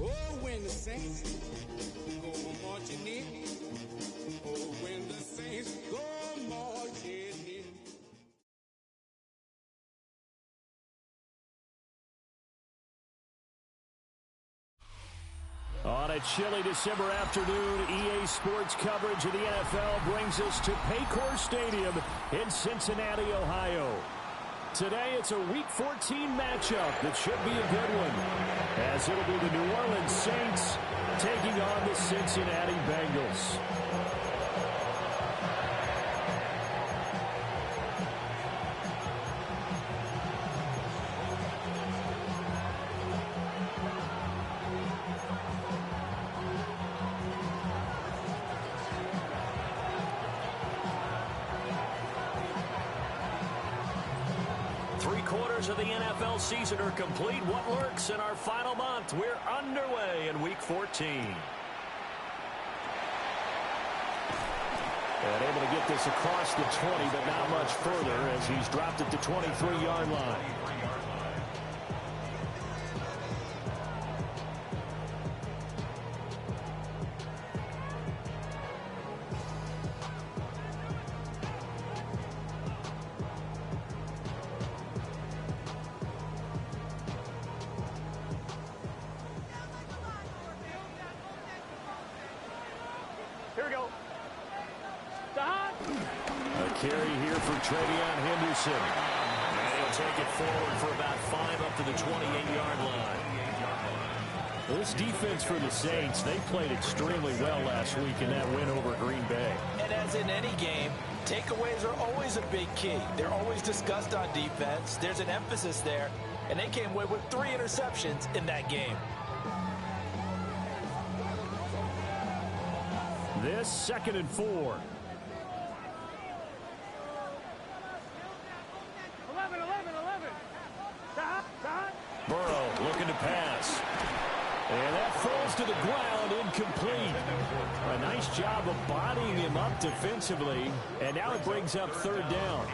Oh, when the Saints go marching in. Oh, when the Saints go marching in. On a chilly December afternoon, EA Sports coverage of the NFL brings us to Paycor Stadium in Cincinnati, Ohio. Today, it's a Week 14 matchup that should be a good one, as it'll be the New Orleans Saints taking on the Cincinnati Bengals. 3/4 of the NFL season are complete. What lurks in our final month? We're underway in Week 14. And able to get this across the 20, but not much further as he's dropped it to 23-yard line. Here we go. A carry here for Travion Henderson. And he'll take it forward for about 5 up to the 28-yard line. This defense for the Saints, they played extremely well last week in that win over Green Bay. And as in any game, takeaways are always a big key. They're always discussed on defense. There's an emphasis there. And they came away with 3 interceptions in that game. This 2nd and 4. 11. Burrow looking to pass. And that falls to the ground, incomplete. A nice job of bodying him up defensively. And now it brings up 3rd down.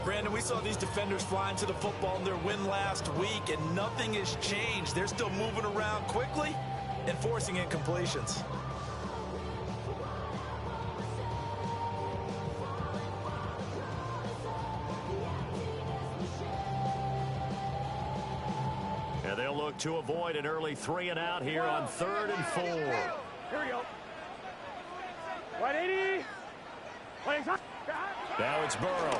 Brandon, we saw these defenders fly into the football in their win last week, and nothing has changed. They're still moving around quickly and forcing incompletions. And they'll look to avoid an early 3-and-out here on 3rd and 4. Here we go. 180. Now it's Burrow.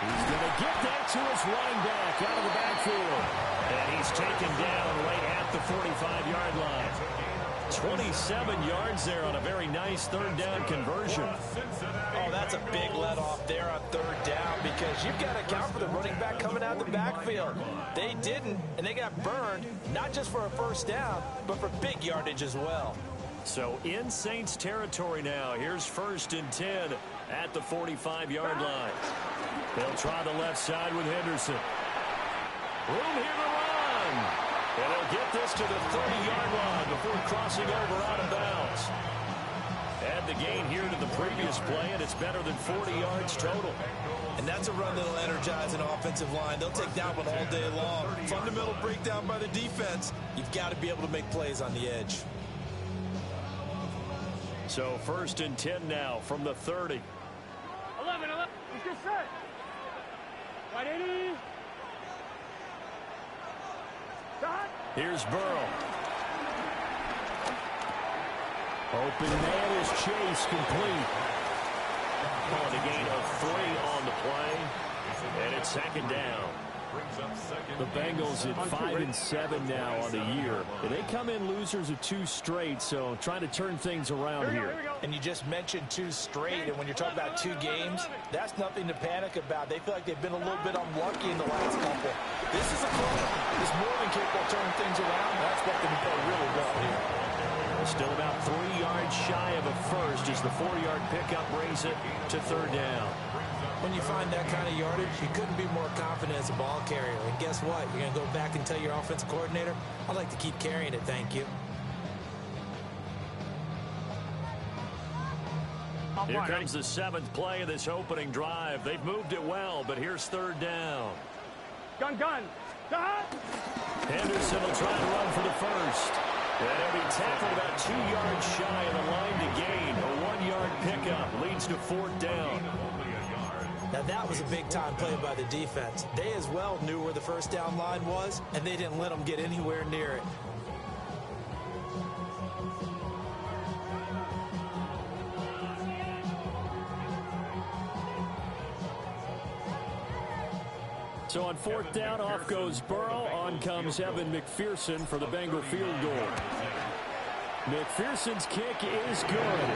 He's going to get that to his running back out of the backfield. And he's taken down right at the 45-yard line. 27 yards there on a very nice 3rd down conversion. Oh, that's a big let-off there on 3rd down because you've got to account for the running back coming out of the backfield. They didn't, and they got burned, not just for a 1st down, but for big yardage as well. So in Saints territory now. Here's 1st and 10 at the 45-yard line. They'll try the left side with Henderson. Room here to run. And they'll get this to the 30-yard line before crossing over out of bounds. Add the gain here to the previous play, and it's better than 40 yards total. And that's a run that'll energize an offensive line. They'll take that one all day long. Fundamental breakdown by the defense. You've got to be able to make plays on the edge. So 1st and 10 now from the 30. 11. He's good set. 180. Here's Burrow. Open man is Chase, complete. On a gain of 3 on the play. And it's 2nd down. The Bengals at 5-7 now on the year. They come in losers of 2 straight, so trying to turn things around here. And you just mentioned 2 straight, and when you're talking about 2 games, that's nothing to panic about. They feel like they've been a little bit unlucky in the last couple. This is a club that's more than capable of turning things around. I expect them to play really well here. Still about 3 yards shy of a first as the 4-yard pickup brings it to 3rd down. When you find that kind of yardage, you couldn't be more confident as a ball carrier. And guess what? You're going to go back and tell your offensive coordinator, I'd like to keep carrying it, thank you. Here comes the 7th play of this opening drive. They've moved it well, but here's 3rd down. Gun. Henderson will try and run for the first. And he'll be tackled about 2 yards shy of the line to gain. A 1-yard pickup leads to 4th down. Now that was a big-time play by the defense. They as well knew where the first down line was, and they didn't let them get anywhere near it. So on 4th down, off goes Burrow. On comes Evan McPherson for the Bengal field goal. McPherson's kick is good.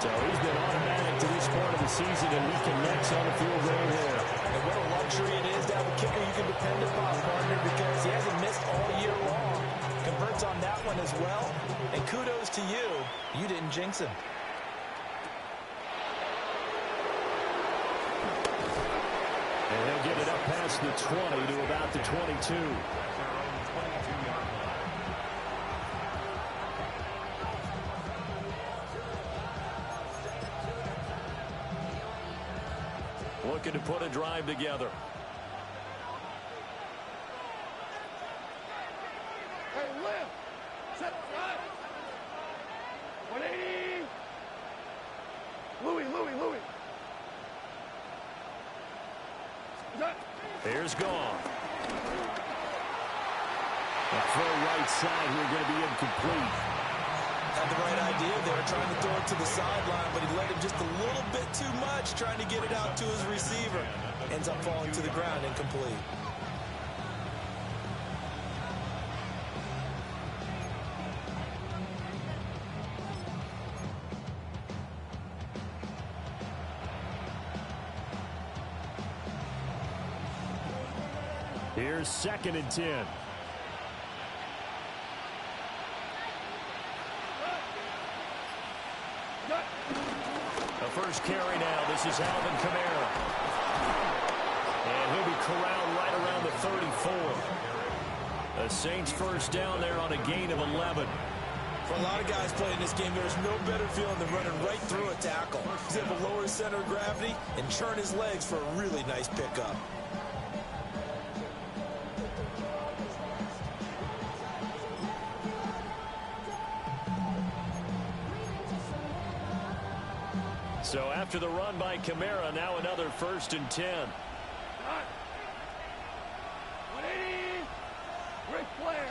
So he's been automatic to this point of the season, and he connects on the field goal there. And what a luxury it is to have a kicker you can depend upon, partner, because he hasn't missed all year long. Converts on that one as well. And kudos to you. You didn't jinx him. And he'll get it up past the 20 to about the 22. Looking to put a drive together. Hey, lift. Set right. 180. Louis. Here's Goff. A throw right side here going to be incomplete. Had the right idea there, trying to throw it to the sideline, but he let him just a little bit too much, trying to get it out to his receiver. Ends up falling to the ground, incomplete. Here's 2nd and 10. The first carry now. This is Alvin Kamara. And he'll be corralled right around the 34. The Saints first down there on a gain of 11. For a lot of guys playing this game, there's no better feeling than running right through a tackle. He's able to lower his center of gravity and churn his legs for a really nice pickup. So after the run by Kamara, now another 1st and 10. 180. Ric Flair.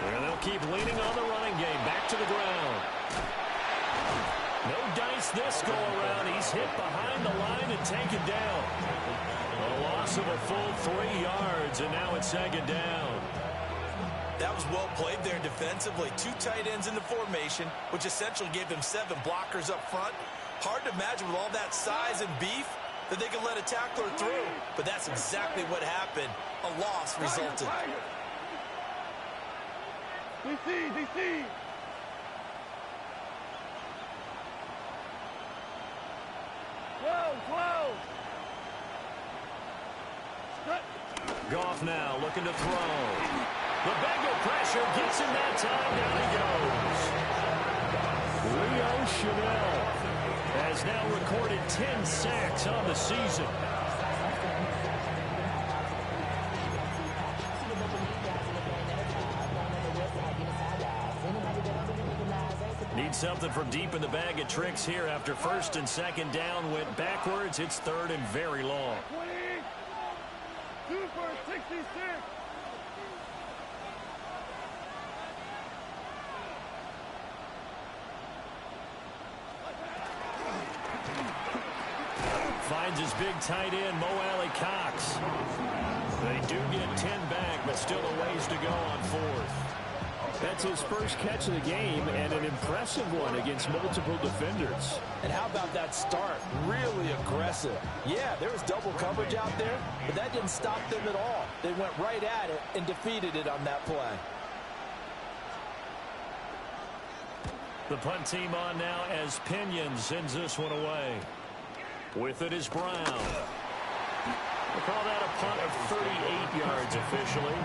And they'll keep leaning on the running game. Back to the ground. No dice this go around. He's hit behind the line and taken down. A loss of a full 3 yards, and now it's 2nd down. That was well played there defensively. 2 tight ends in the formation, which essentially gave them 7 blockers up front. Hard to imagine with all that size and beef that they could let a tackler through. But that's exactly what happened. A loss resulted. DC. Whoa. Goff now looking to throw. The Bengal pressure gets him that time. Down he goes. Leo Chanel has now recorded 10 sacks on the season. Need something from deep in the bag of tricks here after 1st and 2nd down went backwards. It's 3rd and very long. 20. 2 for 66. Finds his big tight end, Mo Alley Cox. They do get 10 back, but still a ways to go on 4th. That's his first catch of the game, and an impressive one against multiple defenders. And how about that start? Really aggressive. Yeah, there was double coverage out there, but that didn't stop them at all. They went right at it and defeated it on that play. The punt team on now as Pinion sends this one away. With it is Brown. We'll call that a punt of 38 yards officially.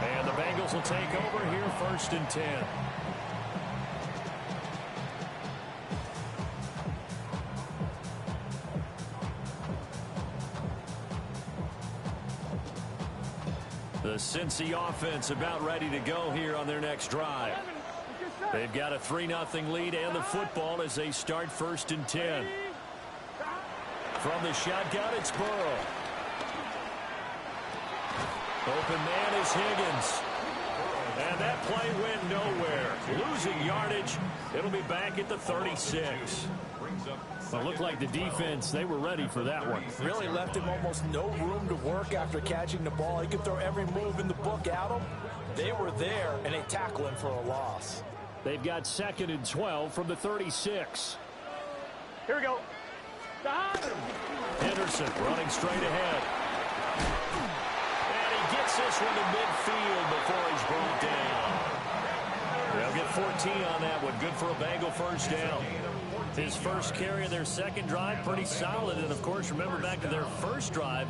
And the Bengals will take over here 1st and 10. The Cincy offense about ready to go here on their next drive. They've got a 3-0 lead and the football as they start 1st and 10. From the shotgun, it's Burrow. Open man is Higgins. And that play went nowhere. Losing yardage. It'll be back at the 36. Well, it looked like the defense, they were ready for that one. Really left him almost no room to work after catching the ball. He could throw every move in the book at him. They were there, and they tackle him for a loss. They've got 2nd and 12 from the 36. Here we go. Henderson running straight ahead. And he gets this one to midfield before he's brought down. They'll get 14 on that one. Good for a Bengal 1st down. His first carry of their 2nd drive, pretty solid. And, of course, remember back to their 1st drive,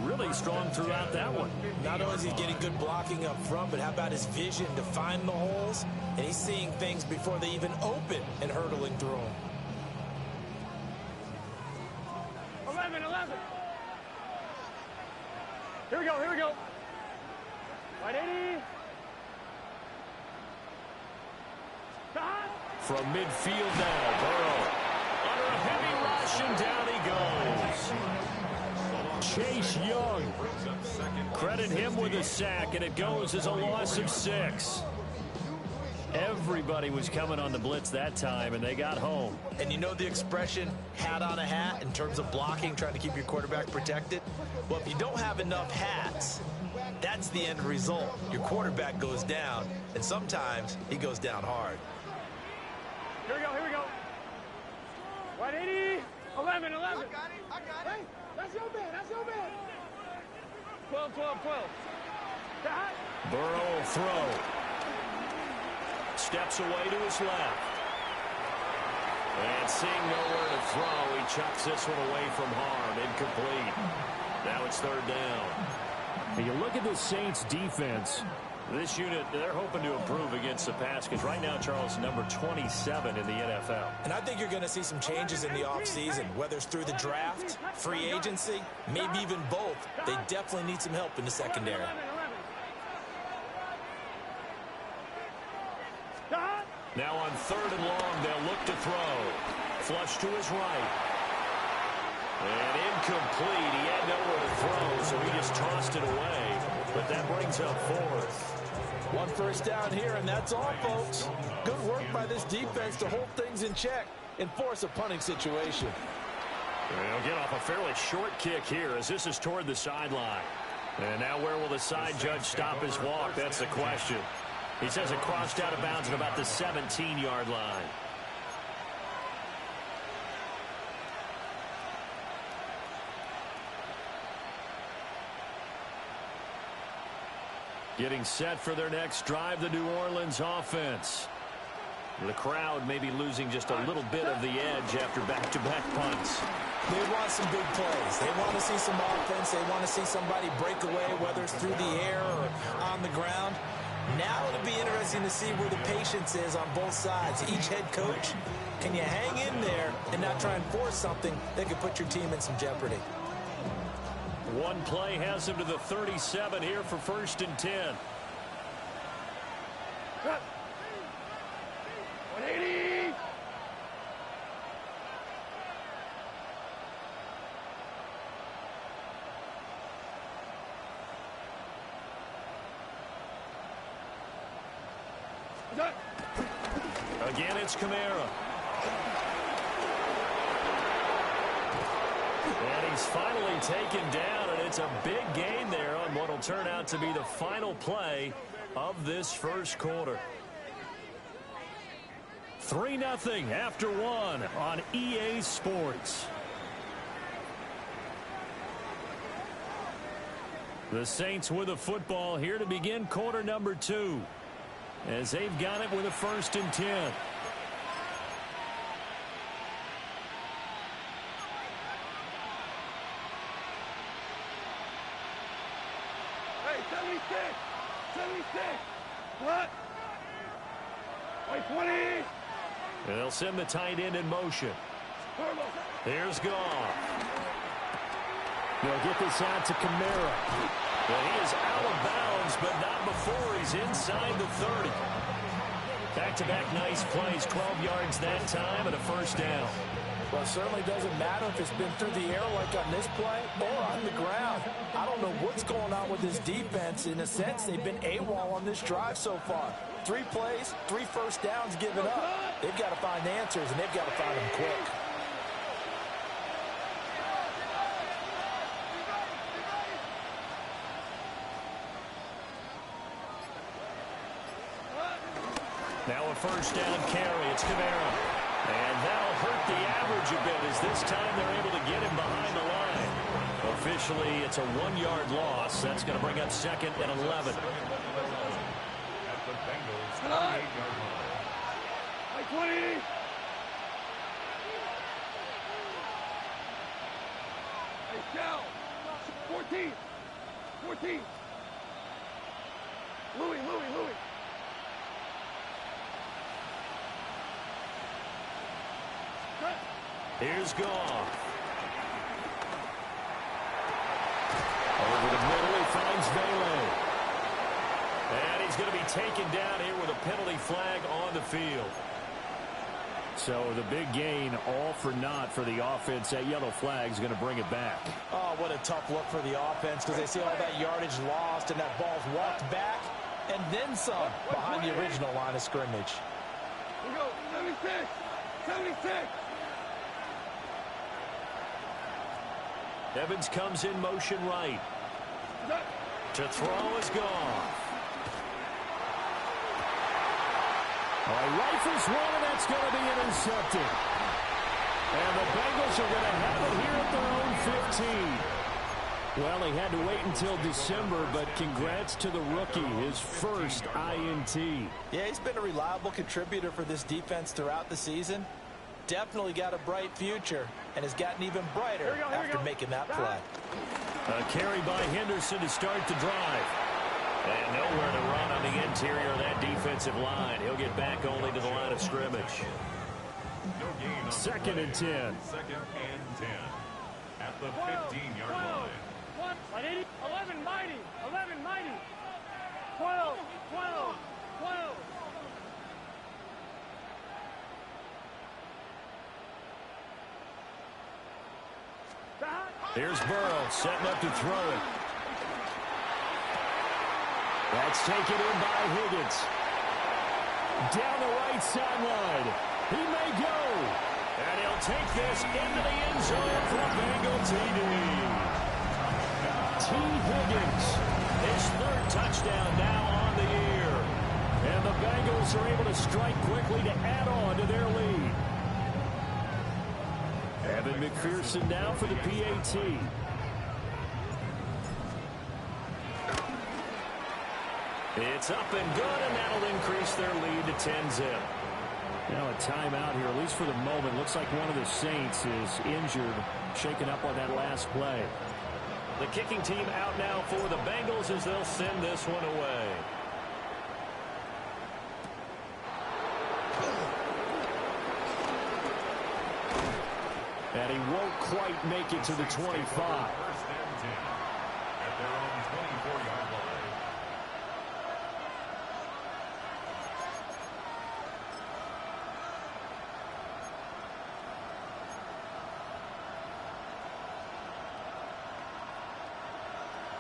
really strong throughout that one. Not only is he getting good blocking up front, but how about his vision to find the holes? And he's seeing things before they even open and hurtling through them. 11. Here we go. Right 80. From midfield now, Burrow. Under a heavy rush, and down he goes. Chase Young. Credit him with a sack, and it goes as a loss of 6. Everybody was coming on the blitz that time, and they got home. And you know the expression, hat on a hat, in terms of blocking, trying to keep your quarterback protected? Well, if you don't have enough hats, that's the end result. Your quarterback goes down, and sometimes he goes down hard. Here we go. 180. 11. I got it. Hey, that's your man. 12. Burrow will throw. Steps away to his left. And seeing nowhere to throw, he chucks this one away from harm. Incomplete. Now it's 3rd down. When you look at the Saints defense, This unit, they're hoping to improve against the pass because right now, Charles, number 27 in the NFL. And I think you're going to see some changes in the offseason, whether it's through the draft, free agency, maybe even both. They definitely need some help in the secondary. Now on 3rd and long, they'll look to throw. Flush to his right. And incomplete. He had nowhere to throw, so he just tossed it away. But that brings up 4th. 1 first down here, and that's all, folks. Good work by this defense to hold things in check and force a punting situation. They'll get off a fairly short kick here as this is toward the sideline. And now where will the side judge stop his walk? That's the question. He says it crossed out of bounds at about the 17-yard line. Getting set for their next drive, the New Orleans offense. The crowd may be losing just a little bit of the edge after back-to-back punts. They want some big plays. They want to see some offense. They want to see somebody break away, whether it's through the air or on the ground. Now it'll be interesting to see where the patience is on both sides. Each head coach, can you hang in there and not try and force something that could put your team in some jeopardy? One play has him to the 37 here for 1st and 10. 180. Again, it's Kamara. And he's finally taken down, and it's a big gain there on what will turn out to be the final play of this first quarter. 3-0 after 1 on EA Sports. The Saints with a football here to begin quarter number 2. As they've got it with a 1st and 10. 76. 76. What? Wait, 20. And they'll send the tight end in motion. Here's Goff. They'll get this out to Kamara. Well, he is out of bounds, but not before he's inside the 30. Back-to-back nice plays, 12 yards that time and a first down. Well, it certainly doesn't matter if it's been through the air like on this play or on the ground. I don't know what's going on with this defense. In a sense, they've been AWOL on this drive so far. 3 plays, 3 first downs given up. They've got to find answers, and they've got to find them quick. Now a first down carry. It's Kamara. And that'll hurt the average a bit as this time they're able to get him behind the line. Officially, it's a 1-yard loss. That's going to bring up 2nd and 11. At the Bengals 28-yard line. 20. Hey, Cal. 14. 14. Louis. Here's Goff. Over the middle, he finds Vele. And he's going to be taken down here with a penalty flag on the field. So the big gain, all for naught for the offense. That yellow flag is going to bring it back. Oh, what a tough look for the offense because they see all that yardage lost and that ball's walked back and then some behind the original line of scrimmage. We go 76. 76. Evans comes in motion right. To throw is Goff. Rifles one, and that's going to be intercepted. And the Bengals are going to have it here at their own 15. Well, he had to wait until December, but congrats to the rookie, his first INT. Yeah, he's been a reliable contributor for this defense throughout the season. Definitely got a bright future and has gotten even brighter after making that play. A carry by Henderson to start the drive. And nowhere to run on the interior of that defensive line. He'll get back only to the line of scrimmage. No gain on 2nd and 10. 2nd and 10. At the 15-yard line. 11 mighty. 11 mighty. 12. 12. 12. Here's Burrow setting up to throw it. That's taken in by Higgins. Down the right sideline. He may go. And he'll take this into the end zone for a Bengal TD. T. Higgins. His 3rd touchdown now on the year. And the Bengals are able to strike quickly to add on to their lead. Evan McPherson now for the PAT. It's up and good, and that'll increase their lead to 10-zip. Now a timeout here, at least for the moment. Looks like one of the Saints is injured, shaken up on that last play. The kicking team out now for the Bengals as they'll send this one away. And he won't quite make it to the 25. 1st and 10. At their own 24-yard line.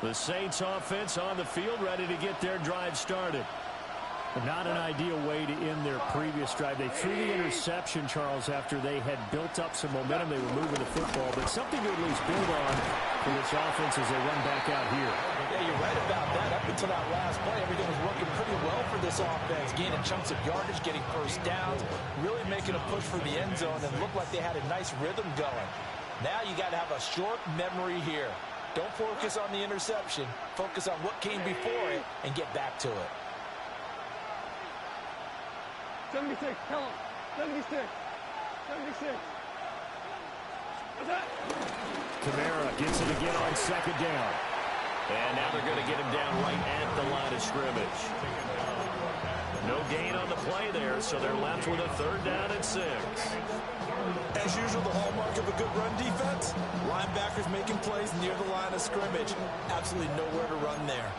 The Saints offense on the field ready to get their drive started. Not an ideal way to end their previous drive. They threw the interception, Charles, after they had built up some momentum. They were moving the football, but something to at least build on for this offense as they run back out here. Yeah, you're right about that. Up until that last play, everything was working pretty well for this offense, gaining chunks of yardage, getting first downs, really making a push for the end zone, and looked like they had a nice rhythm going. Now you got to have a short memory here. Don't focus on the interception. Focus on what came before it and get back to it. 76, tell him. 76. 76. What's that? Kamara gets it again on 2nd down. And now they're going to get him down right at the line of scrimmage. No gain on the play there, so they're left with a 3rd down and 6. As usual, the hallmark of a good run defense, linebackers making plays near the line of scrimmage. Absolutely nowhere to run there.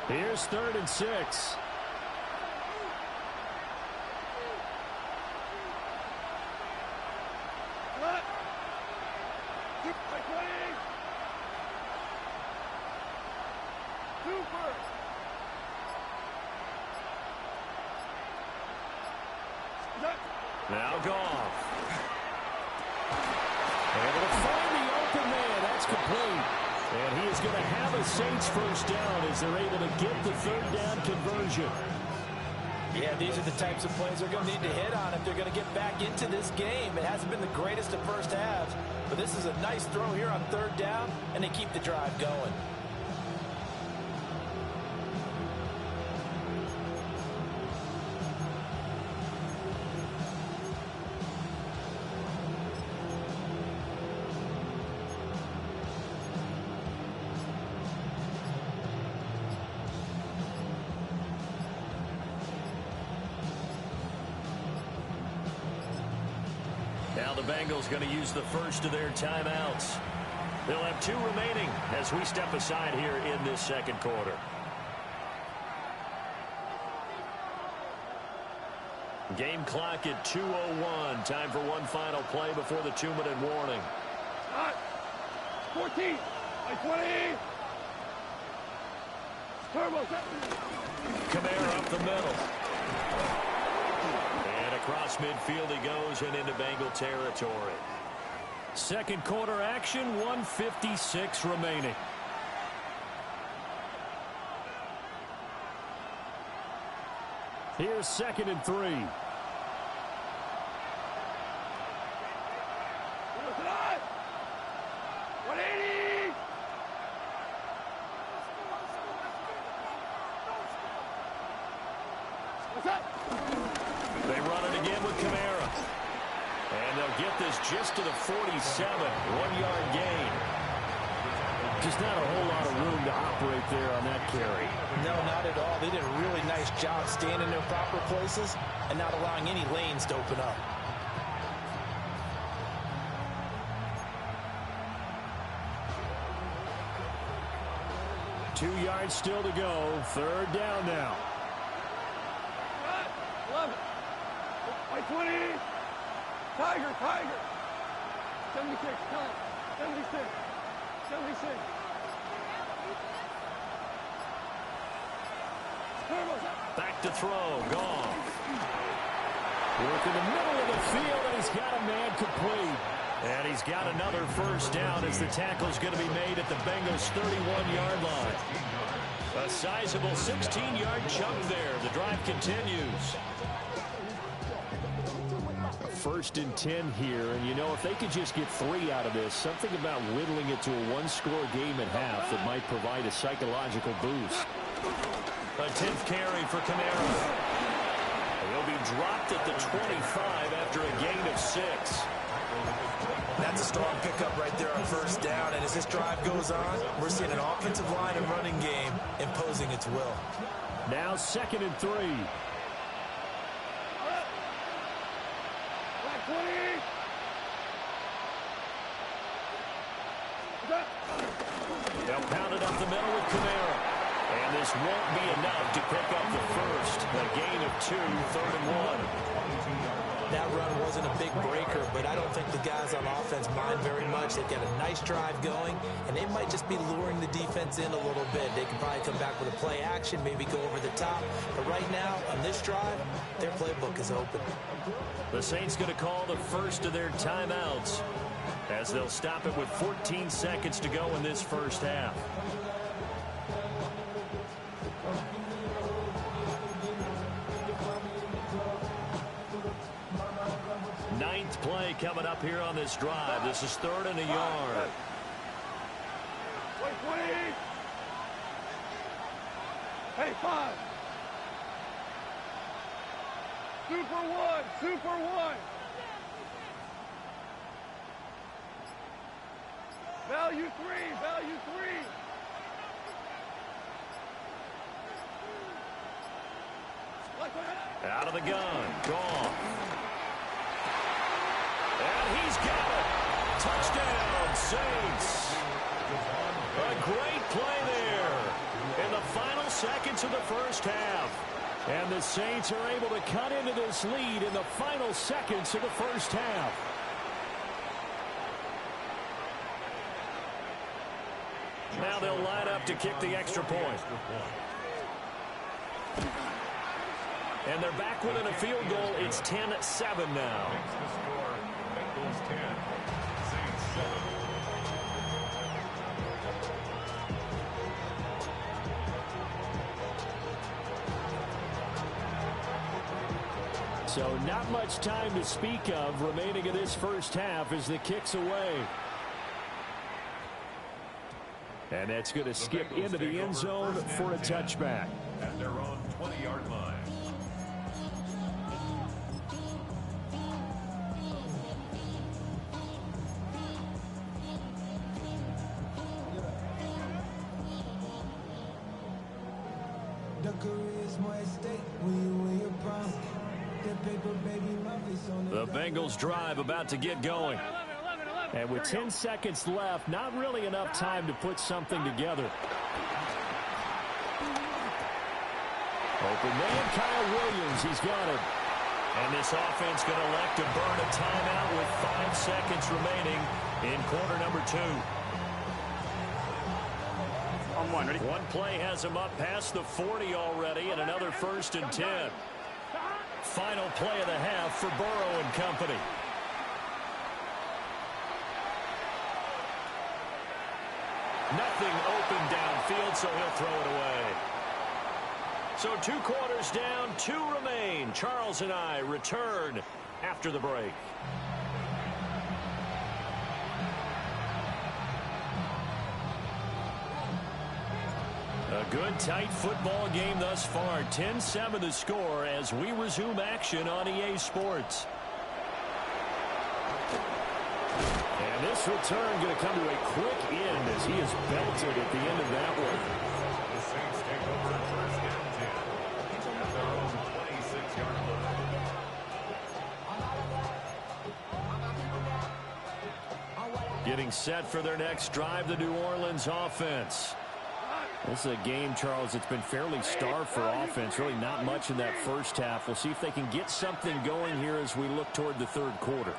Here's 3rd and 6. Now Goff. Able to find the open man. That's complete. And he is going to have a Saints 1st down as they're able to get the 3rd down conversion. Yeah, these are the types of plays they're going to need to hit on if they're going to get back into this game. It hasn't been the greatest of first halves, but this is a nice throw here on 3rd down, and they keep the drive going. Now the Bengals going to use the first of their timeouts. They'll have 2 remaining as we step aside here in this 2nd quarter. Game clock at 2:01. Time for one final play before the 2-minute warning. 14. 20. Turbo. Kamara up the middle. And across midfield he goes and into Bengal territory. 2nd quarter action, 1:56 remaining. Here's 2nd and 3. They run it again with Kamara. And they'll get this just to the 47. 1-yard gain. Just not a whole lot of room to operate there on that carry. No, not at all. They did a really nice job staying in their proper places and not allowing any lanes to open up. Two yards still to go. 3rd down now. 11. 20. Tiger. 76. 76. 76. Back to throw. Goff. Work in the middle of the field, and he's got a man complete. And he's got another 1st down as the tackle's going to be made at the Bengals' 31-yard line. A sizable 16-yard chunk there. The drive continues. 1st and 10 here, and you know, if they could just get 3 out of this, something about whittling it to a 1-score game at half that might provide a psychological boost. A 10th carry for Kamara. He'll be dropped at the 25 after a gain of 6. That's a strong pickup right there on 1st down, and as this drive goes on, we're seeing an offensive line and running game imposing its will. Now 2nd and 3. 20. They'll pound it up the middle with Kamara. And this won't be enough to pick up the 1st. A gain of 2, 3rd and 1. That run wasn't a big breaker, but I don't think the guys on offense mind very much. They've got a nice drive going, and they might just be luring the defense in a little bit. They can probably come back with a play action, maybe go over the top. But right now, on this drive, their playbook is open. The Saints going to call the first of their timeouts as they'll stop it with 14 seconds to go in this 1st half. Ninth play coming up here on this drive. This is 3rd and a yard. 20. Hey, 5. Super 1. Value 3. Out of the gun. Gone. And he's got it. Touchdown, Saints. A great play there in the final seconds of the first half. And the Saints are able to cut into this lead in the final seconds of the first half. Now they'll line up to kick the extra point. And they're back within a field goal. It's 10-7 now. Bengals 10, Saints 7. So not much time to speak of remaining in this first half as the kick's away. And that's going to skip into the end zone for a touchback. At their own 20-yard line. The Bengals drive about to get going. And with 10 seconds left, not really enough time to put something together. Open man, Kyle Williams. He's got it. And this offense going to elect to burn a timeout with 5 seconds remaining in quarter number 2. On one, ready? One play has him up past the 40 already, and another 1st and 10. Final play of the half for Burrow and company. Nothing open downfield, so he'll throw it away. So 2 quarters down, 2 remain. Charles and I return after the break. A good, tight football game thus far. 10-7 the score as we resume action on EA Sports. And this return going to come to a quick end as he is belted at the end of that one. The Saints take over 1st and 10. At their own 26-yard line. Getting set for their next drive, the New Orleans offense. This is a game, Charles, it's been fairly starved for offense. Really not much in that first half. We'll see if they can get something going here as we look toward the 3rd quarter.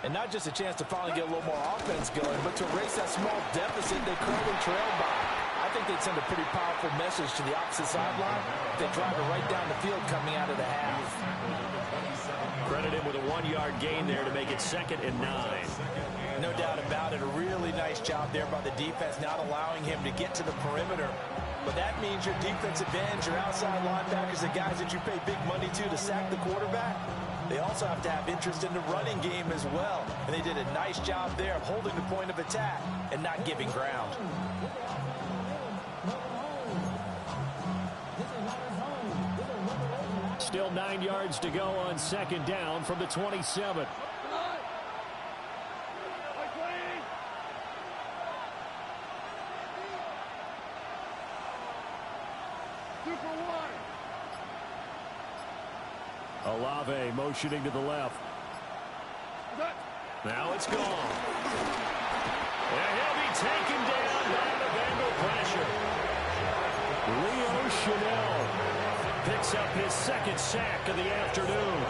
And not just a chance to finally get a little more offense going, but to erase that small deficit they currently trailed by. I think they'd send a pretty powerful message to the opposite sideline if they drive it right down the field coming out of the half. Credit him with a 1-yard gain there to make it 2nd and 9. No doubt about it. A really nice job there by the defense, not allowing him to get to the perimeter. But that means your defensive ends, your outside linebackers, the guys that you pay big money to sack the quarterback, they also have to have interest in the running game as well. And they did a nice job there of holding the point of attack and not giving ground. Still 9 yards to go on 2nd down from the 27. Olave motioning to the left. Now it's gone. And he'll be taken down by the Bengal pressure. Leo Chanel Picks up his 2nd sack of the afternoon.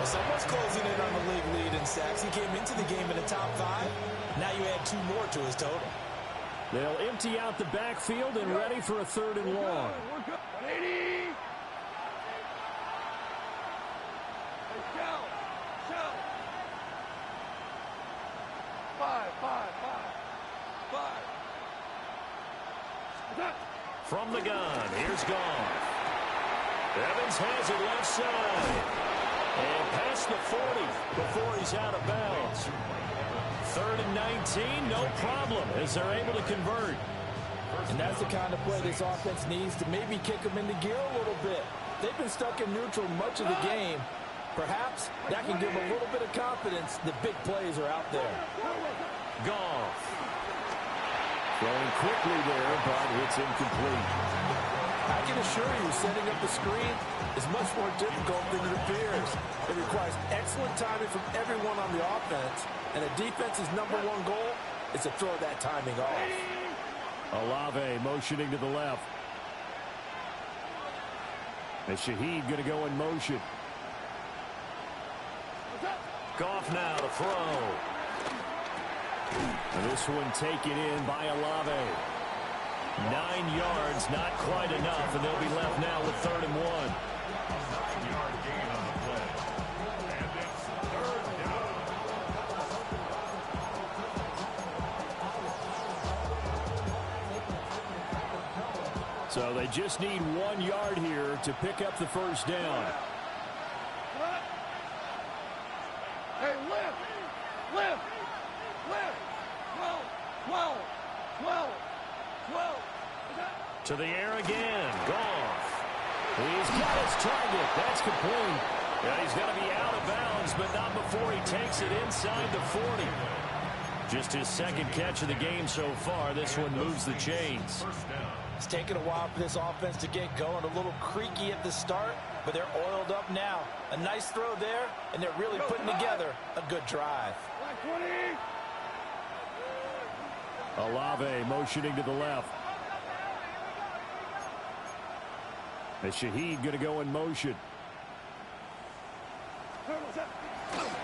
Someone's closing in on the league lead in sacks. He came into the game in the top 5. Now you add 2 more to his total. They'll empty out the backfield and ready for a 3rd and long. From the gun, here's Goff. Evans has it left side. And past the 40 before he's out of bounds. 3rd and 19, no problem as they're able to convert. And that's the kind of play this offense needs to maybe kick them into gear a little bit. They've been stuck in neutral much of the game. Perhaps that can give them a little bit of confidence that big plays are out there. Goff. Throwing quickly there, but it's incomplete. I can assure you, setting up the screen is much more difficult than it appears. It requires excellent timing from everyone on the offense, and the defense's #1 goal is to throw that timing off. Olave motioning to the left. And Shaheed going to go in motion. Goff now to throw. And this one taken in by Olave. 9 yards, not quite enough, and they'll be left now with 3rd and 1. A 9-yard gain on the play. And it's 3rd down. So they just need 1 yard here to pick up the first down. Hey, lift! Lift! Lift! 12! 12! 12! To the air again. Goff. He's got his target. That's complete. Yeah, he's going to be out of bounds, but not before he takes it inside the 40. Just his 2nd catch of the game so far. This one moves the chains. It's taken a while for this offense to get going. A little creaky at the start, but they're oiled up now. A nice throw there, and they're really putting together a good drive. 20! Olave motioning to the left. And Shaheed going to go in motion.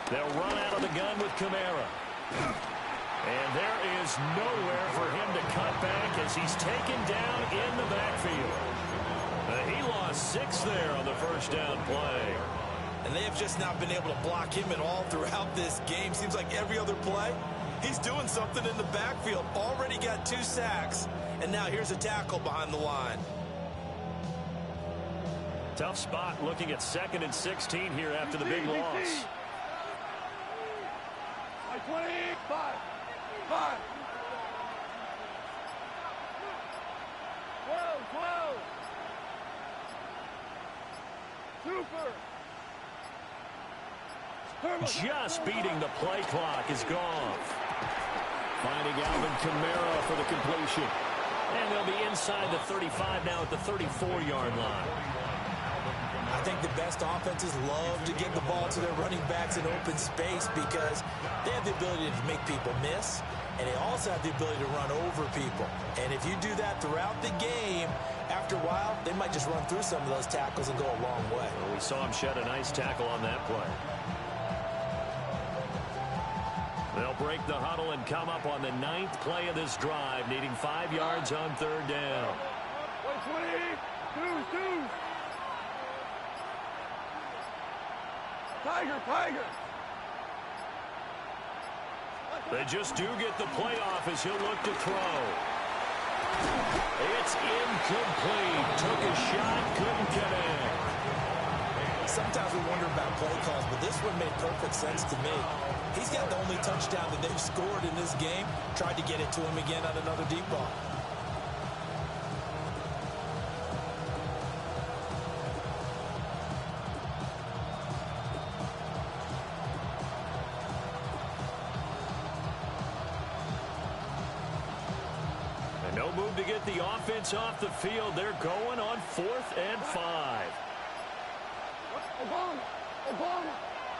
They'll run out of the gun with Kamara. And there is nowhere for him to cut back as he's taken down in the backfield. He lost 6 there on the first down play. And they have just not been able to block him at all throughout this game. Seems like every other play, he's doing something in the backfield. Already got 2 sacks, and now here's a tackle behind the line. Tough spot looking at 2nd and 16 here after the big loss. 25! 5! 12! 12! Super! Just beating the play clock is Goff. Finding Alvin Kamara for the completion. And they'll be inside the 35 now at the 34-yard line. I think the best offenses love to get the ball to their running backs in open space because they have the ability to make people miss, and they also have the ability to run over people. And if you do that throughout the game, after a while, they might just run through some of those tackles and go a long way. Well, we saw him shed a nice tackle on that play. They'll break the huddle and come up on the 9th play of this drive, needing 5 yards on 3rd down. 120! 2! Tiger! They just do get the playoff as he'll look to throw. It's incomplete. Took a shot, couldn't get in. Sometimes we wonder about play calls, but this one made perfect sense to me. He's got the only touchdown that they've scored in this game. Tried to get it to him again on another deep ball. No move to get the offense off the field. They're going on 4th and 5.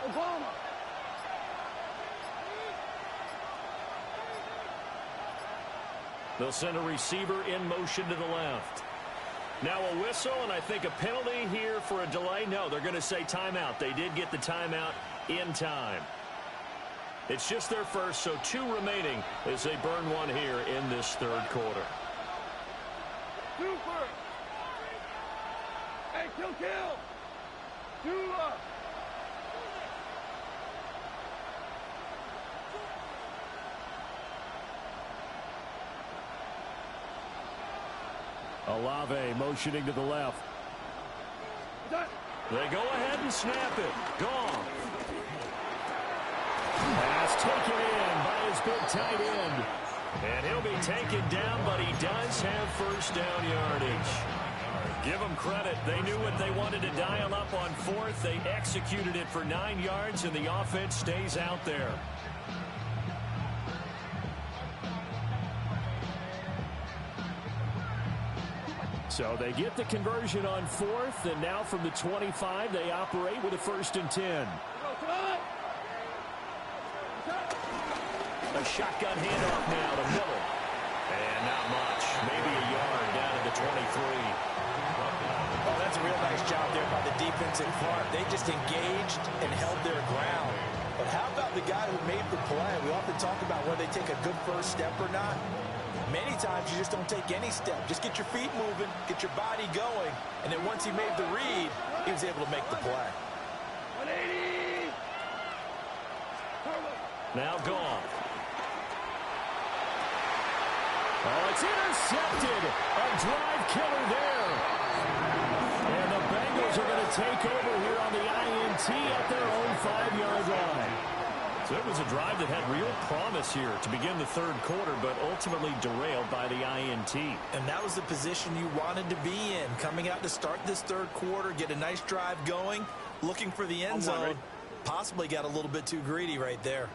Obama! They'll send a receiver in motion to the left. Now a whistle, and I think a penalty here for a delay. No, they're going to say timeout. They did get the timeout in time. It's just their first, so 2 remaining as they burn one here in this 3rd quarter. Super! Hey, kill! 2 up! Olave motioning to the left. They go ahead and snap it. Gone. Pass taken in by his big tight end. And he'll be taken down, but he does have first down yardage. Give them credit. They knew what they wanted to dial up on 4th. They executed it for 9 yards, and the offense stays out there. So they get the conversion on fourth, and now from the 25, they operate with a 1st and 10. A shotgun handoff now to Miller. And not much. Maybe a yard down to the 23. Oh, that's a real nice job there by the defense in front. They just engaged and held their ground. But how about the guy who made the play? We often talk about whether they take a good first step or not. Many times you just don't take any step. Just get your feet moving, get your body going, and then once he made the read, he was able to make the play. 180. Now gone. Oh, it's intercepted. A drive killer there. And the Bengals are going to take over here on the INT at their own 5-yard line. So it was a drive that had real promise here to begin the third quarter, but ultimately derailed by the INT. And that was the position you wanted to be in. Coming out to start this third quarter, get a nice drive going, looking for the end zone. Possibly got a little bit too greedy right there.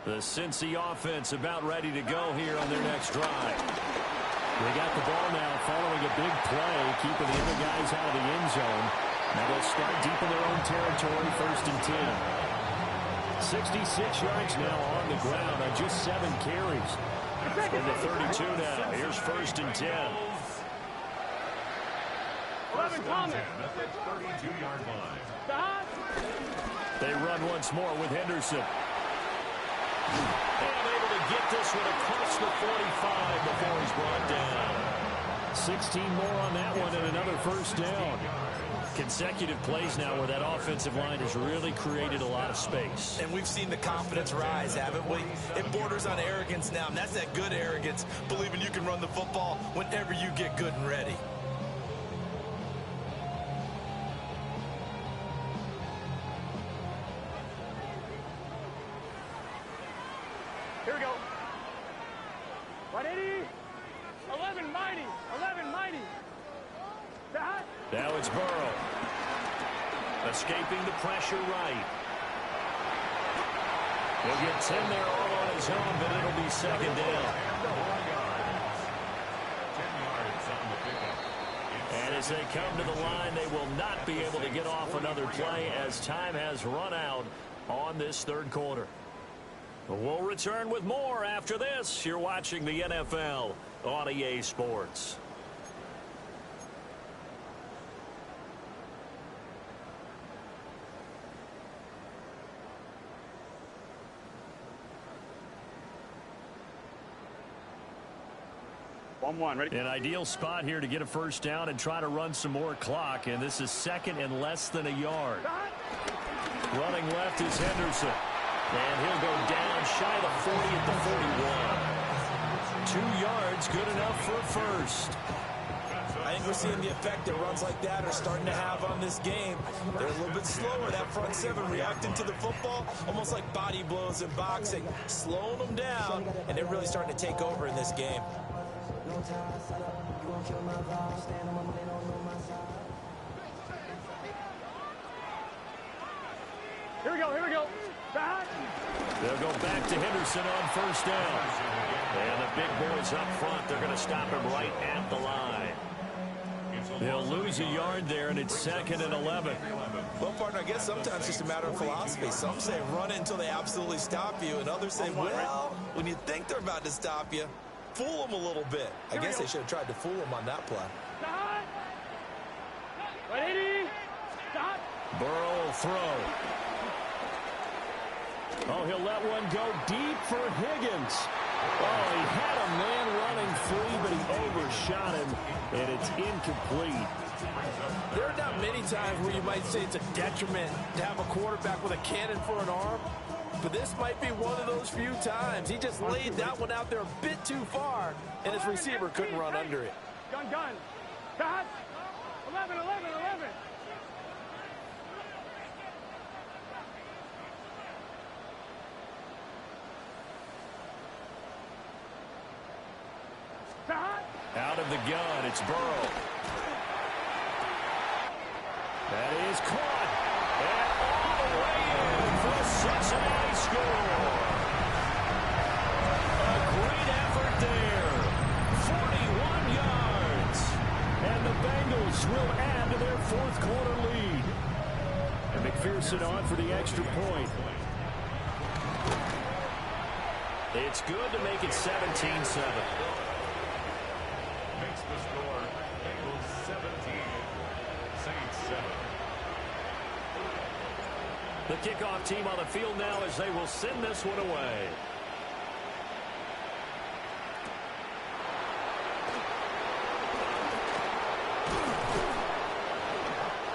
The Cincy offense about ready to go here on their next drive. They got the ball now following a big play, keeping the other guys out of the end zone. Now they'll start deep in their own territory, 1st and 10. 66 yards now on the ground on just 7 carries. From the 32 now, here's 1st and 10. 11 Thomas. That's the 32-yard line. Stop. They run once more with Henderson. And able to get this one across the 45 before he's brought down. 16 more on that one and another 1st down. Consecutive plays now where that offensive line has really created a lot of space. And we've seen the confidence rise, haven't we? It borders on arrogance now, and that's that good arrogance, believing you can run the football whenever you get good and ready. Here we go. 180. 11 mighty. 11 mighty. Stop. Now it's Burrow. Escaping the pressure right. He'll get 10 there all on his own, but it'll be 2nd down. And as they come to the line, they will not be able to get off another play as time has run out on this third quarter. We'll return with more after this. You're watching the NFL on EA Sports. Ready? An ideal spot here to get a 1st down and try to run some more clock, and this is 2nd and less than a yard. Running left is Henderson, and he'll go down shy of the 40 at the 41. 2 yards, good enough for a 1st. I think we're seeing the effect that runs like that are starting to have on this game. They're a little bit slower, that front 7 reacting to the football, almost like body blows in boxing, slowing them down, and they're really starting to take over in this game. Here we go. Here we go. Stop. They'll go back to Henderson on 1st down. And the big boys up front, they're going to stop him right at the line. They'll lose a yard there, and it's 2nd and 11. Well, partner, I guess sometimes it's just a matter of philosophy. Some say run it until they absolutely stop you, and others say, well, when you think they're about to stop you, fool them a little bit. I guess they should have tried to fool them on that play. Stop. 180. Stop. Burrow will throw. Oh, he'll let one go deep for Higgins. Oh, he had a man running free, but he overshot him, and it's incomplete. There are not many times where you might say it's a detriment to have a quarterback with a cannon for an arm, but this might be one of those few times. He just laid that one out there a bit too far, and his receiver couldn't run under it. Gun. Stop. 11. Stop. Out of the gun, it's Burrow. That is caught. And all the way in for a Cincinnati score. A great effort there. 41 yards. And the Bengals will add to their fourth quarter lead. And McPherson on for the extra point. It's good to make it 17-7. Makes the score Bengals 17, Saints 7. The kickoff team on the field now as they will send this one away.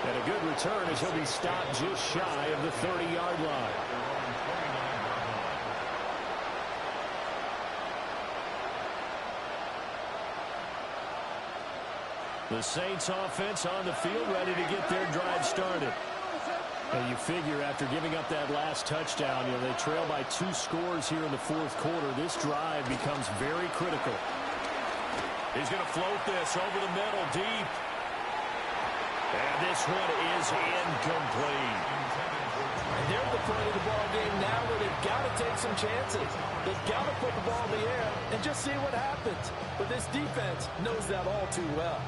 And a good return as he'll be stopped just shy of the 30-yard line. The Saints offense on the field ready to get their drive started. And you figure after giving up that last touchdown, they trail by 2 scores here in the fourth quarter. This drive becomes very critical. He's going to float this over the middle deep. And this one is incomplete. And they're at the point of the ball game now where they've got to take some chances. They've got to put the ball in the air and just see what happens. But this defense knows that all too well.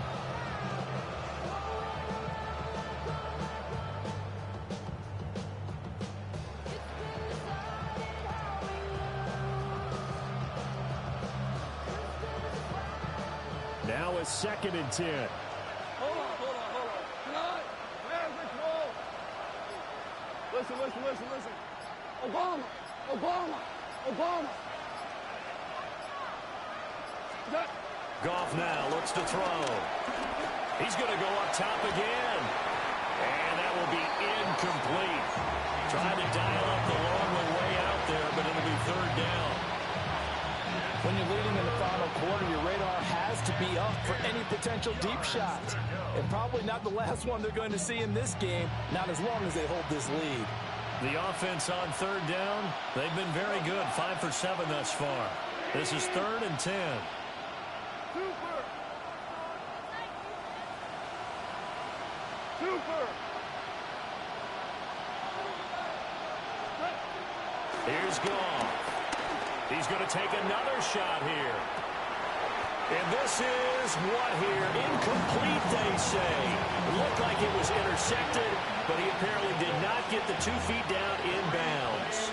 Now a 2nd and 10. Hold on. Tonight, man control. Listen. Obama. Goff now looks to throw. He's going to go up top again. And that will be incomplete. Trying to dial up the long way out there, but it'll be 3rd down. When you're leading in the final quarter, your radar has to be up for any potential deep shots. And probably not the last one they're going to see in this game, not as long as they hold this lead. The offense on 3rd down, they've been very good, 5 for 7 thus far. This is 3rd and 10. Super. Here's Goff. He's going to take another shot here. And this is what here? Incomplete, they say. It looked like it was intercepted, but he apparently did not get the 2 feet down in bounds.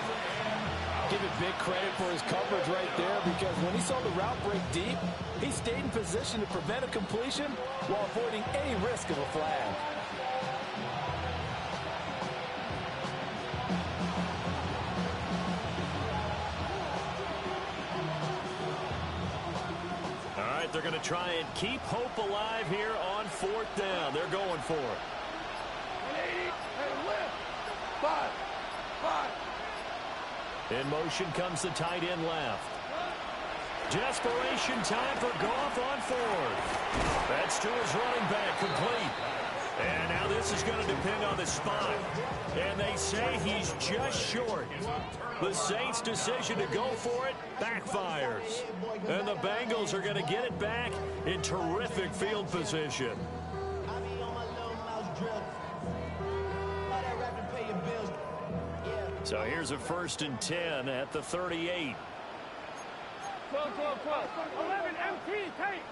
Give it big credit for his coverage right there, because when he saw the route break deep, he stayed in position to prevent a completion while avoiding any risk of a flag. They're going to try and keep hope alive here on 4th down. They're going for it. 180 and lift. 5. In motion comes the tight end left. Desperation time for Goff on 4th. That's to his running back, complete. And now this is going to depend on the spot. And they say he's just short. The Saints' decision to go for it backfires. And the Bengals are going to get it back in terrific field position. So here's a 1st and 10 at the 38. 12. 11 MT, take.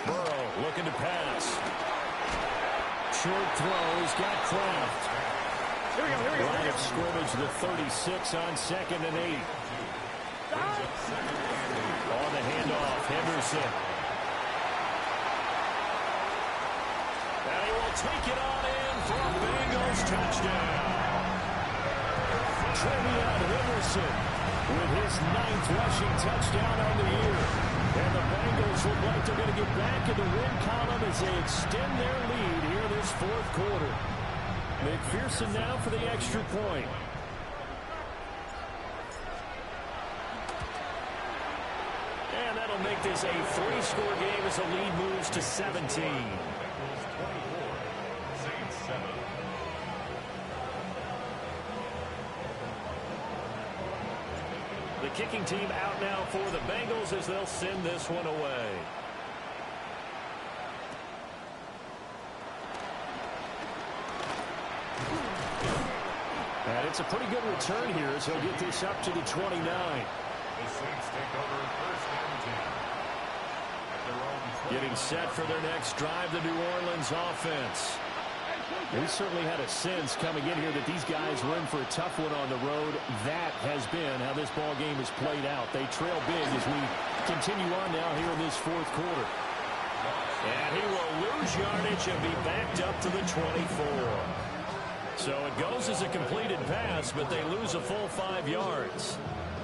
Burrow looking to pass. Short throw. He's got Kraft. Here we go. Line of scrimmage, the 36 on 2nd and 8. On the handoff, Henderson. And he will take it on in for a Bengals touchdown. Trevion Henderson with his 9th rushing touchdown on the year. And the Bengals look like they're going to get back in the win column as they extend their lead here this 4th quarter. McPherson now for the extra point. And that'll make this a 3-score game as the lead moves to 17. Saints 7. The kicking team out now for the Bengals as they'll send this one away. And it's a pretty good return here as he'll get this up to the 29. The Saints take over 1st and 10 at their own Getting set for their next drive, the New Orleans offense. We certainly had a sense coming in here that these guys were in for a tough one on the road. That has been how this ball game has played out. They trail big as we continue on now here in this fourth quarter. And he will lose yardage and be backed up to the 24. So it goes as a completed pass, but they lose a full 5 yards.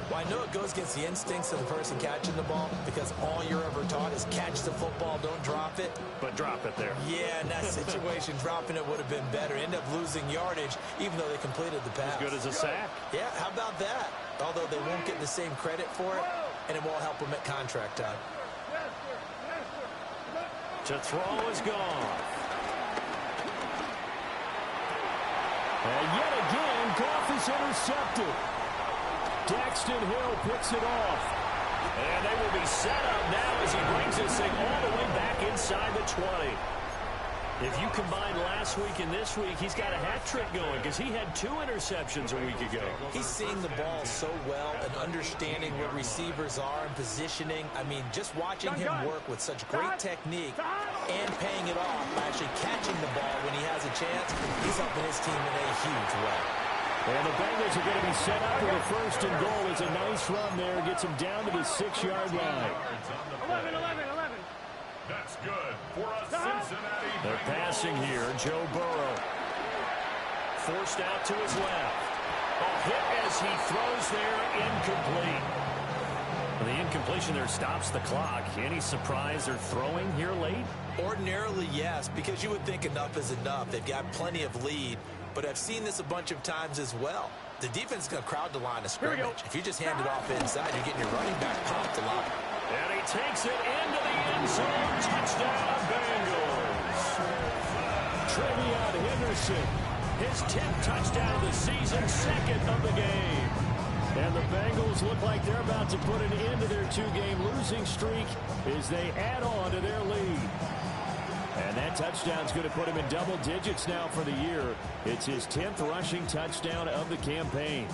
Well, I know it goes against the instincts of the person catching the ball because all you're ever taught is catch the football, don't drop it. But drop it there. Yeah, in that situation, dropping it would have been better. End up losing yardage, even though they completed the pass. As good as a sack. Yeah, how about that? Although they won't get the same credit for it, and it won't help them at contract time. To throw is gone. And yet again, Goff is intercepted. Daxton Hill picks it off. And they will be set up now as he brings this thing all the way back inside the 20. If you combine last week and this week, he's got a hat trick going because he had 2 interceptions a week ago. He's seeing the ball so well and understanding where receivers are and positioning. I mean, just watching him work with such great technique and paying it off by actually catching the ball when he has a chance, he's helping his team in a huge way. And the Bengals are going to be set up for the first and goal. It's a nice run there. Gets him down to the 6-yard line. 11. That's good for a Cincinnati. They're passing here. Joe Burrow. Forced out to his left. A hit as he throws there. Incomplete. The incompletion there stops the clock. Any surprise they're throwing here late? Ordinarily, yes, because you would think enough is enough. They've got plenty of lead. But I've seen this a bunch of times as well. The defense is going to crowd the line of scrimmage. If you just hand it off inside, you're getting your running back popped a lot. And he takes it into the end zone. Touchdown, Bengals. Trevion Henderson. His 10th touchdown of the season, 2nd of the game. And the Bengals look like they're about to put an end to their 2-game losing streak as they add on to their lead. And that touchdown's going to put him in double digits now for the year. It's his 10th rushing touchdown of the campaign.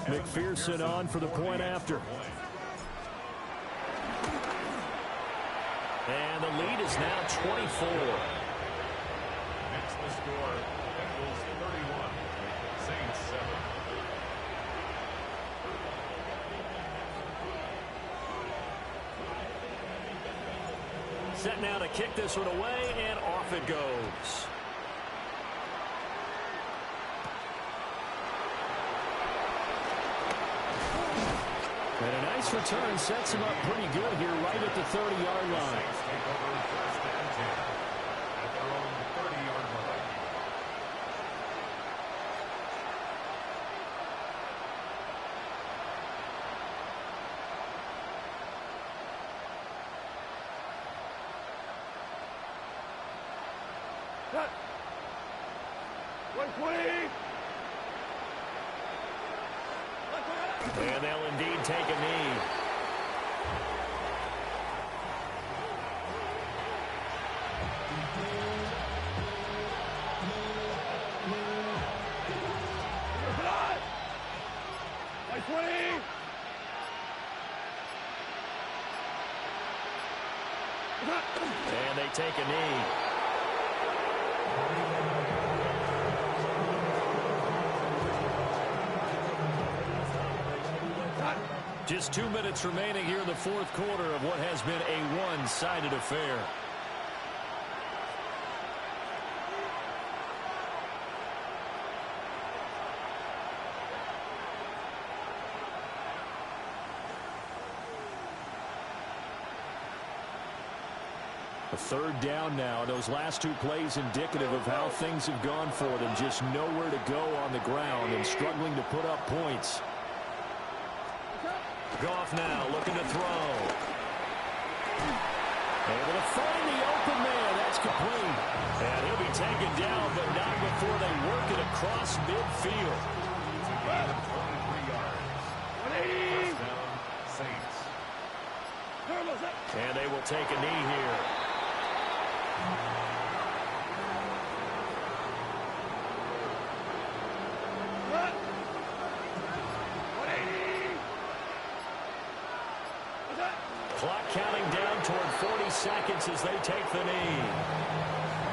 McPherson on for the point after. And the lead is now 24. Next the score, Bengals 31, Saints 7. Set now to kick this one away, and off it goes. And a nice return sets him up pretty good here right at the 30-yard line. Saints take over 1st and 10 at their own 30-yard line. Cut. 120. And they'll indeed take a knee. And they take a knee. Just 2 minutes remaining here in the fourth quarter of what has been a one-sided affair. A third down now. Those last 2 plays indicative of how things have gone for them. Just nowhere to go on the ground and struggling to put up points. Goff now looking to throw. Able to find the open man. That's complete. And he'll be taken down, but not before they work it across midfield. It's a gain of 23 yards. Touchdown, Saints. And they will take a knee here. Clock counting down toward 40 seconds as they take the knee.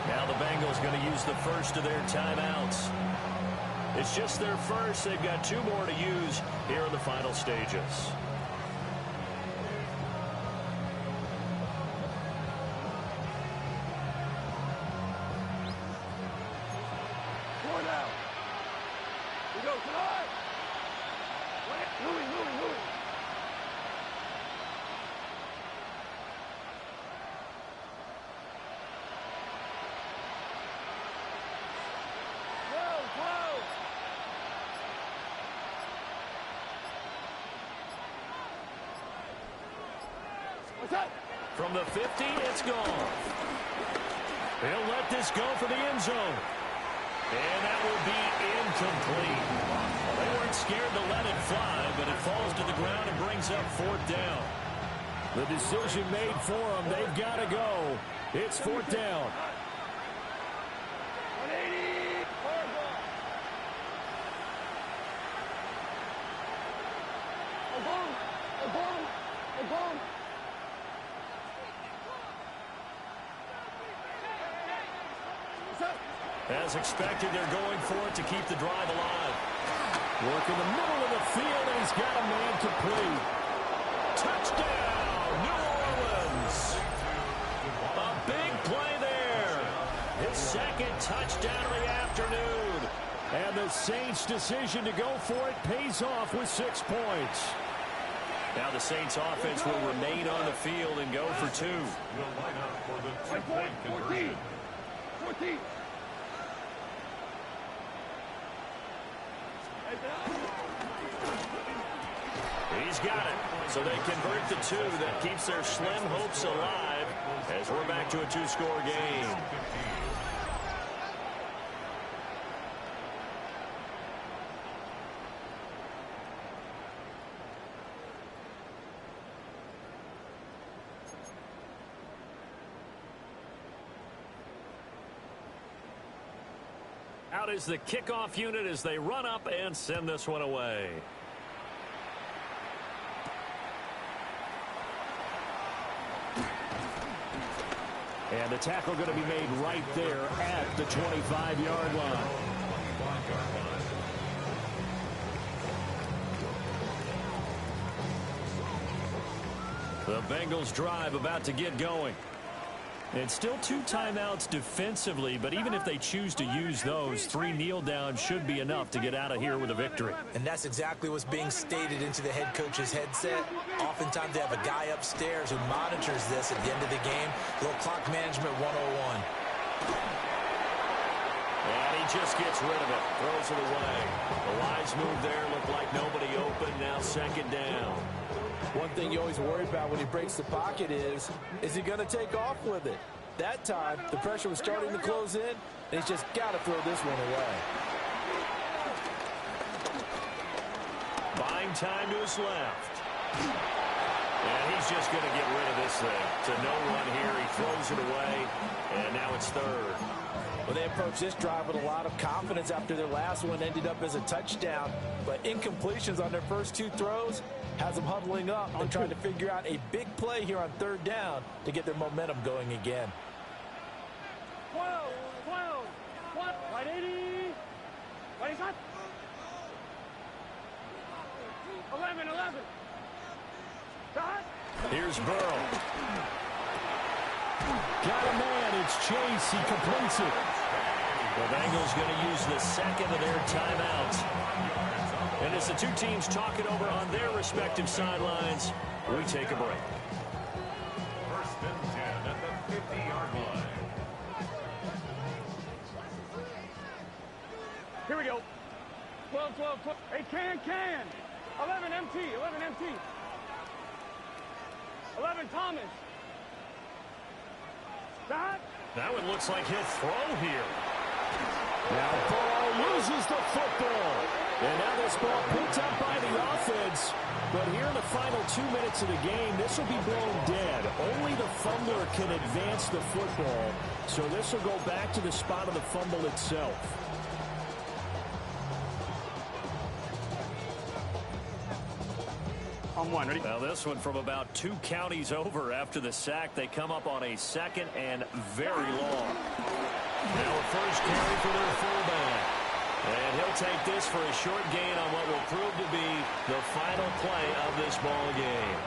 Now the Bengals going to use the first of their timeouts. It's just their first. They've got 2 more to use here in the final stages. From the 50, it's gone. He'll let this go for the end zone. And that will be incomplete. Well, they weren't scared to let it fly, but it falls to the ground and brings up 4th down. The decision made for them. They've got to go. It's 4th down. As expected, they're going for it to keep the drive alive. Work in the middle of the field, and he's got a man complete. Touchdown, New Orleans. A big play there. His 2nd touchdown of the afternoon. And the Saints' decision to go for it pays off with 6 points. Now the Saints offense will remain on the field and go for 2. Will line up for the 2-point conversion. 14. He's got it. So they convert the 2. That keeps their slim hopes alive as we're back to a 2-score game. Out is the kickoff unit as they run up and send this one away. And the tackle going to be made right there at the 25-yard line. The Bengals drive about to get going. And still 2 timeouts defensively, but even if they choose to use those, 3 kneel downs should be enough to get out of here with a victory. And that's exactly what's being stated into the head coach's headset. Oftentimes they have a guy upstairs who monitors this at the end of the game. Little clock management 101. And he just gets rid of it, throws it away. The wise move there, looked like nobody open, now 2nd down. One thing you always worry about when he breaks the pocket is he going to take off with it? That time, the pressure was starting to close in, and he's just got to throw this one away. Buying time to his left. And he's just going to get rid of this thing. To no one here, he throws it away, and now it's 3rd. Well, they approached this drive with a lot of confidence after their last one ended up as a touchdown. But incompletions on their first 2 throws has them huddling up and trying to figure out a big play here on 3rd down to get their momentum going again. 12, right 80, right shot. 11. Shot. Here's Burrow. Got a man, it's Chase, he completes it. The Bengals going to use the 2nd of their timeouts. And as the 2 teams talk it over on their respective sidelines, we take a break. 1st and 10 at the 50-yard line. Here we go. 12. Hey, can. 11 MT. 11 Thomas. Shot. Now it looks like he'll throw here. Now Burrow loses the football. And now this ball picked up by the offense. But here in the final 2 minutes of the game, this will be blown dead. Only the fumbler can advance the football. So this will go back to the spot of the fumble itself. On one. Ready? Now this one from about 2 counties over after the sack. They come up on a second and very long. Now a first carry for their fullback. And he'll take this for a short gain on what will prove to be the final play of this ball game.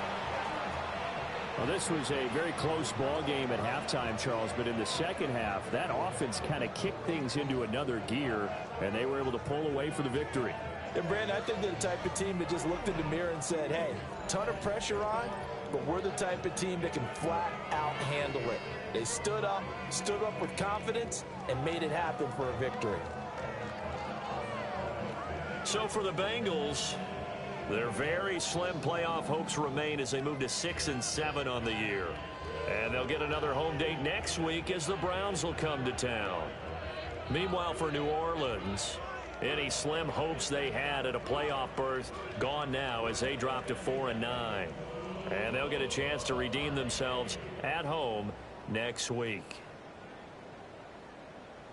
Well, this was a very close ball game at halftime, Charles, but in the second half, that offense kind of kicked things into another gear, and they were able to pull away for the victory. And, Brandon, I think they're the type of team that just looked in the mirror and said, hey, ton of pressure on, but we're the type of team that can flat out handle it. They stood up with confidence, and made it happen for a victory. So for the Bengals, their very slim playoff hopes remain as they move to 6-7 on the year. And they'll get another home date next week as the Browns will come to town. Meanwhile, for New Orleans, any slim hopes they had at a playoff berth gone now as they drop to 4-9. And they'll get a chance to redeem themselves at home next week.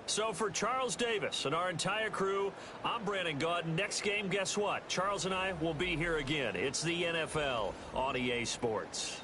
So for Charles Davis and our entire crew, I'm Brandon Gaudin. Next game, guess what? Charles and I will be here again. It's the NFL on EA Sports.